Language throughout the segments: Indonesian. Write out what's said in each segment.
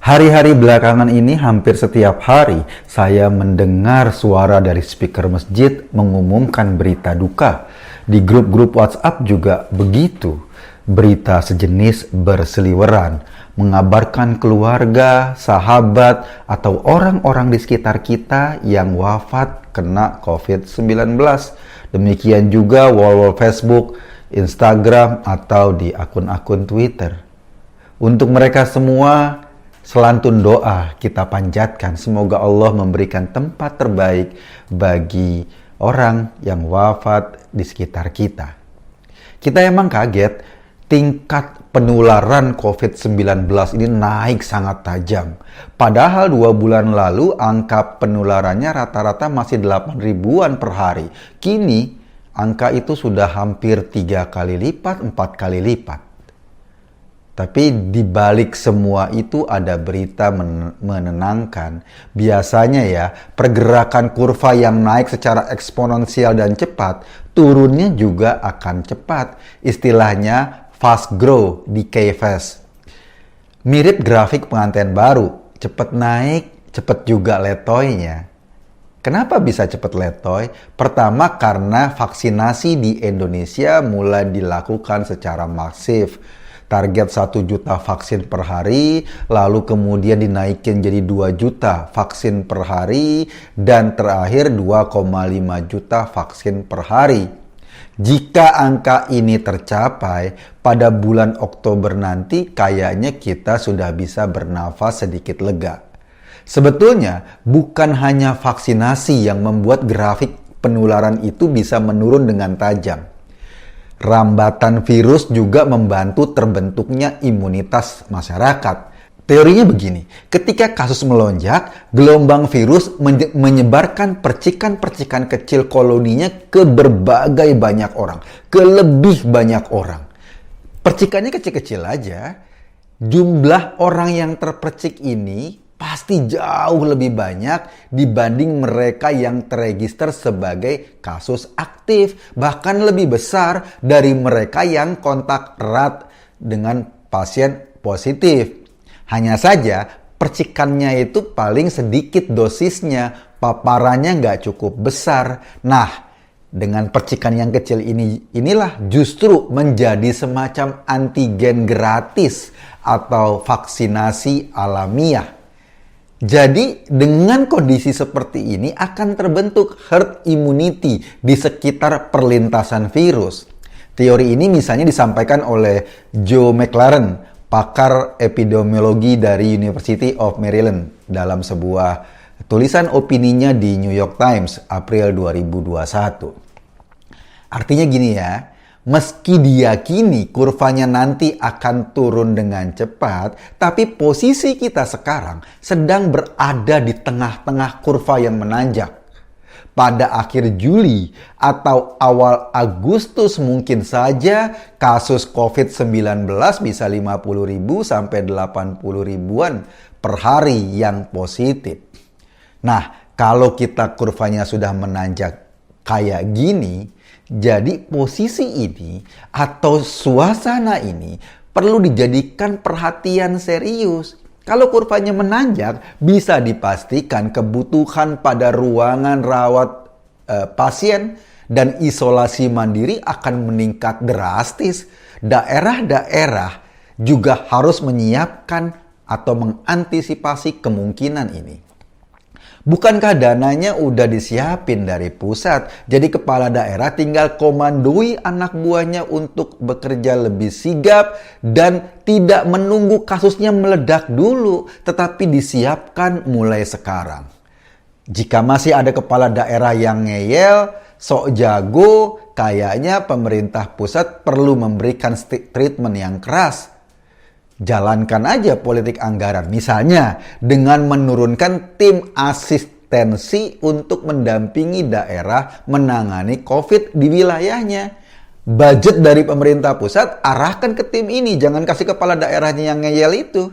Hari-hari belakangan ini hampir setiap hari saya mendengar suara dari speaker masjid mengumumkan berita duka. Di grup-grup WhatsApp juga begitu. Berita sejenis berseliweran, mengabarkan keluarga, sahabat, atau orang-orang di sekitar kita yang wafat kena COVID-19. Demikian juga wall-wall Facebook, Instagram, atau di akun-akun Twitter. Untuk mereka semua, selantun doa kita panjatkan, semoga Allah memberikan tempat terbaik bagi orang yang wafat di sekitar kita. Kita emang kaget, tingkat penularan COVID-19 ini naik sangat tajam. Padahal 2 bulan lalu angka penularannya rata-rata masih 8 ribuan per hari. Kini angka itu sudah hampir 3 kali lipat, 4 kali lipat. Tapi di balik semua itu ada berita menenangkan. Biasanya ya, pergerakan kurva yang naik secara eksponensial dan cepat, turunnya juga akan cepat. Istilahnya fast grow, decay fast. Mirip grafik pengantin baru, cepat naik, cepat juga letoynya. Kenapa bisa cepat letoy? Pertama karena vaksinasi di Indonesia mulai dilakukan secara masif. Target 1 juta vaksin per hari, lalu kemudian dinaikin jadi 2 juta vaksin per hari, dan terakhir 2,5 juta vaksin per hari. Jika angka ini tercapai, pada bulan Oktober nanti kayaknya kita sudah bisa bernafas sedikit lega. Sebetulnya bukan hanya vaksinasi yang membuat grafik penularan itu bisa menurun dengan tajam. Rambatan virus juga membantu terbentuknya imunitas masyarakat. Teorinya begini, ketika kasus melonjak, gelombang virus menyebarkan percikan-percikan kecil koloninya ke berbagai banyak orang, ke lebih banyak orang. Percikannya kecil-kecil aja, jumlah orang yang terpercik ini pasti jauh lebih banyak dibanding mereka yang terregister sebagai kasus aktif. Bahkan lebih besar dari mereka yang kontak erat dengan pasien positif. Hanya saja percikannya itu paling sedikit dosisnya, paparannya nggak cukup besar. Nah, dengan percikan yang kecil inilah justru menjadi semacam antigen gratis atau vaksinasi alamiah. Jadi dengan kondisi seperti ini akan terbentuk herd immunity di sekitar perlintasan virus. Teori ini misalnya disampaikan oleh Joe McLaren, pakar epidemiologi dari University of Maryland, dalam sebuah tulisan opininya di New York Times April 2021. Artinya gini ya, meski diyakini kurvanya nanti akan turun dengan cepat, tapi posisi kita sekarang sedang berada di tengah-tengah kurva yang menanjak. Pada akhir Juli atau awal Agustus mungkin saja kasus COVID-19 bisa 50.000 sampai 80 ribuan per hari yang positif. Nah, kalau kita kurvanya sudah menanjak kayak gini, jadi posisi ini atau suasana ini perlu dijadikan perhatian serius. Kalau kurvanya menanjak, bisa dipastikan kebutuhan pada ruangan rawat pasien dan isolasi mandiri akan meningkat drastis. Daerah-daerah juga harus menyiapkan atau mengantisipasi kemungkinan ini. Bukankah dananya udah disiapin dari pusat? Jadi kepala daerah tinggal komandoi anak buahnya untuk bekerja lebih sigap dan tidak menunggu kasusnya meledak dulu, tetapi disiapkan mulai sekarang. Jika masih ada kepala daerah yang ngeyel, sok jago, kayaknya pemerintah pusat perlu memberikan treatment yang keras. Jalankan aja politik anggaran, misalnya dengan menurunkan tim asistensi untuk mendampingi daerah menangani COVID di wilayahnya. Budget dari pemerintah pusat arahkan ke tim ini, jangan kasih kepala daerahnya yang ngeyel itu.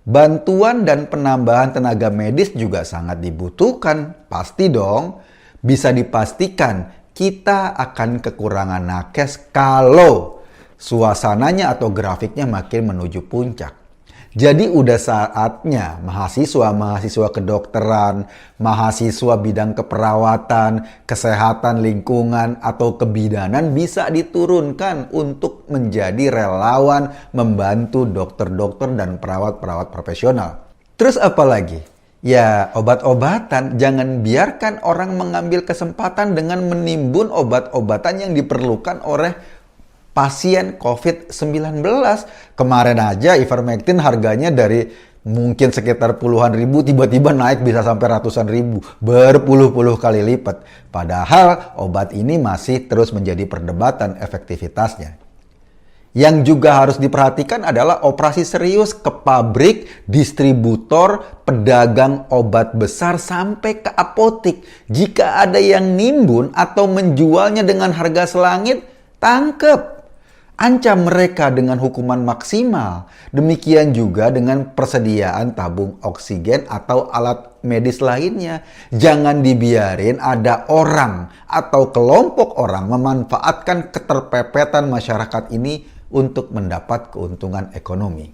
Bantuan dan penambahan tenaga medis juga sangat dibutuhkan, pasti dong. Bisa dipastikan kita akan kekurangan nakes kalau suasananya atau grafiknya makin menuju puncak. Jadi udah saatnya mahasiswa kedokteran, mahasiswa bidang keperawatan, kesehatan lingkungan, atau kebidanan bisa diturunkan untuk menjadi relawan membantu dokter-dokter dan perawat-perawat profesional. Terus apa lagi? Ya, obat-obatan. Jangan biarkan orang mengambil kesempatan dengan menimbun obat-obatan yang diperlukan oleh pasien COVID-19. Kemarin aja ivermectin harganya dari mungkin sekitar puluhan ribu, tiba-tiba naik bisa sampai ratusan ribu, berpuluh-puluh kali lipat. Padahal obat ini masih terus menjadi perdebatan efektivitasnya. Yang juga harus diperhatikan adalah operasi serius ke pabrik, distributor, pedagang obat besar sampai ke apotik. Jika ada yang nimbun atau menjualnya dengan harga selangit, tangkep. Ancam mereka dengan hukuman maksimal. Demikian juga dengan persediaan tabung oksigen atau alat medis lainnya. Jangan dibiarin ada orang atau kelompok orang memanfaatkan keterpepetan masyarakat ini untuk mendapat keuntungan ekonomi.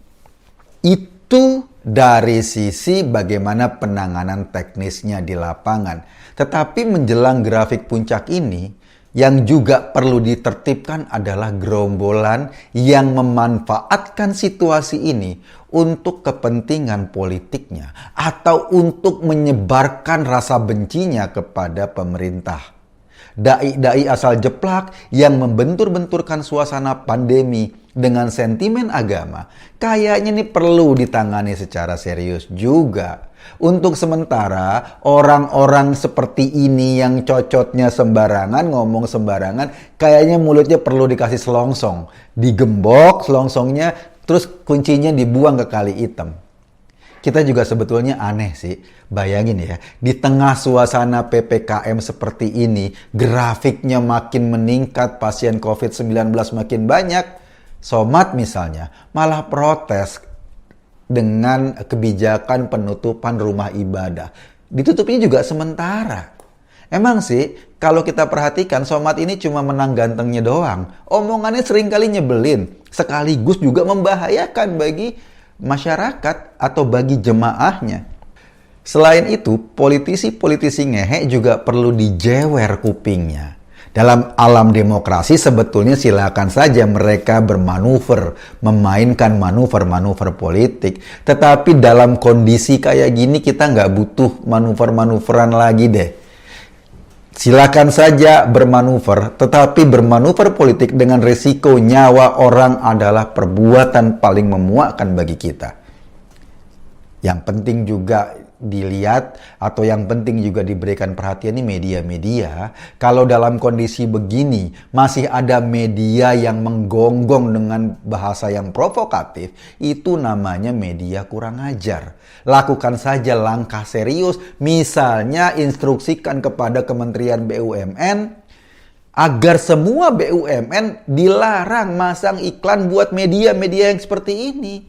Itu dari sisi bagaimana penanganan teknisnya di lapangan. Tetapi menjelang grafik puncak ini, yang juga perlu ditertibkan adalah gerombolan yang memanfaatkan situasi ini untuk kepentingan politiknya atau untuk menyebarkan rasa bencinya kepada pemerintah. Dai-dai asal jeplak yang membentur-benturkan suasana pandemi dengan sentimen agama kayaknya ini perlu ditangani secara serius juga. Untuk sementara, orang-orang seperti ini yang cocotnya sembarangan, ngomong sembarangan, kayaknya mulutnya perlu dikasih selongsong. Digembok selongsongnya, terus kuncinya dibuang ke kali hitam. Kita juga sebetulnya aneh sih. Bayangin ya, di tengah suasana PPKM seperti ini, grafiknya makin meningkat, pasien COVID-19 makin banyak. Somad misalnya, malah protes dengan kebijakan penutupan rumah ibadah. Ditutupnya juga sementara. Emang sih, kalau kita perhatikan, Somad ini cuma menang gantengnya doang. Omongannya seringkali nyebelin, sekaligus juga membahayakan bagi masyarakat atau bagi jemaahnya. Selain itu, politisi-politisi ngehe juga perlu dijewer kupingnya. Dalam alam demokrasi sebetulnya silakan saja mereka bermanuver, memainkan manuver-manuver politik. Tetapi dalam kondisi kayak gini kita nggak butuh manuver-manuveran lagi deh. Silakan saja bermanuver, tetapi bermanuver politik dengan resiko nyawa orang adalah perbuatan paling memuakkan bagi kita. Yang penting juga dilihat atau yang penting juga diberikan perhatian ini media-media. Kalau dalam kondisi begini masih ada media yang menggonggong dengan bahasa yang provokatif, itu namanya media kurang ajar. Lakukan saja langkah serius, misalnya instruksikan kepada Kementerian BUMN agar semua BUMN dilarang masang iklan buat media-media yang seperti ini.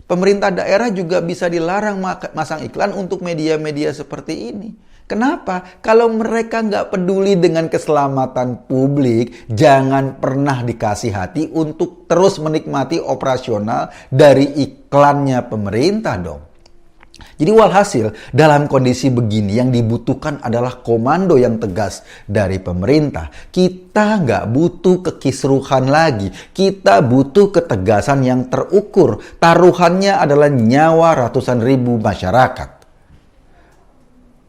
Pemerintah daerah juga bisa dilarang masang iklan untuk media-media seperti ini. Kenapa? Kalau mereka nggak peduli dengan keselamatan publik, jangan pernah dikasih hati untuk terus menikmati operasional dari iklannya pemerintah dong. Jadi walhasil, dalam kondisi begini yang dibutuhkan adalah komando yang tegas dari pemerintah. Kita nggak butuh kekisruhan lagi. Kita butuh ketegasan yang terukur. Taruhannya adalah nyawa ratusan ribu masyarakat.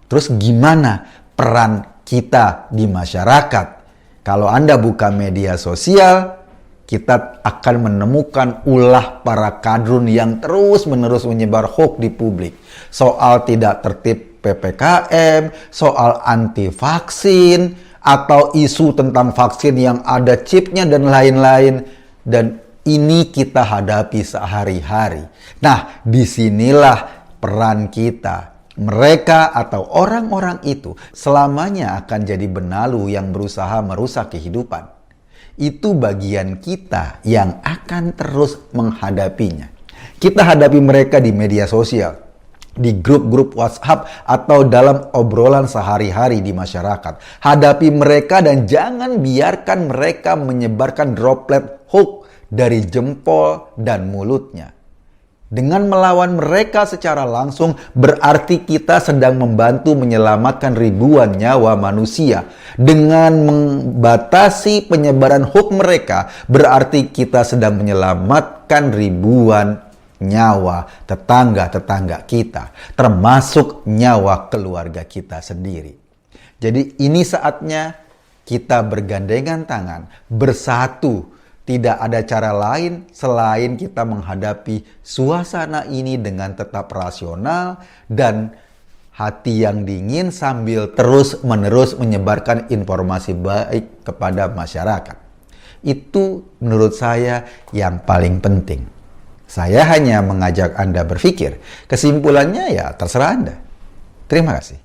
Terus gimana peran kita di masyarakat? Kalau Anda buka media sosial, kita akan menemukan ulah para kadrun yang terus-menerus menyebar hoax di publik. Soal tidak tertib PPKM, soal anti vaksin, atau isu tentang vaksin yang ada chipnya dan lain-lain. Dan ini kita hadapi sehari-hari. Nah, disinilah peran kita. Mereka atau orang-orang itu selamanya akan jadi benalu yang berusaha merusak kehidupan. Itu bagian kita yang akan terus menghadapinya. Kita hadapi mereka di media sosial, di grup-grup WhatsApp, atau dalam obrolan sehari-hari di masyarakat. Hadapi mereka dan jangan biarkan mereka menyebarkan droplet hoax dari jempol dan mulutnya. Dengan melawan mereka secara langsung, berarti kita sedang membantu menyelamatkan ribuan nyawa manusia. Dengan membatasi penyebaran hoax mereka, berarti kita sedang menyelamatkan ribuan nyawa tetangga-tetangga kita, termasuk nyawa keluarga kita sendiri. Jadi ini saatnya kita bergandengan tangan, bersatu. Tidak ada cara lain selain kita menghadapi suasana ini dengan tetap rasional dan hati yang dingin sambil terus-menerus menyebarkan informasi baik kepada masyarakat. Itu menurut saya yang paling penting. Saya hanya mengajak Anda berpikir. Kesimpulannya ya terserah Anda. Terima kasih.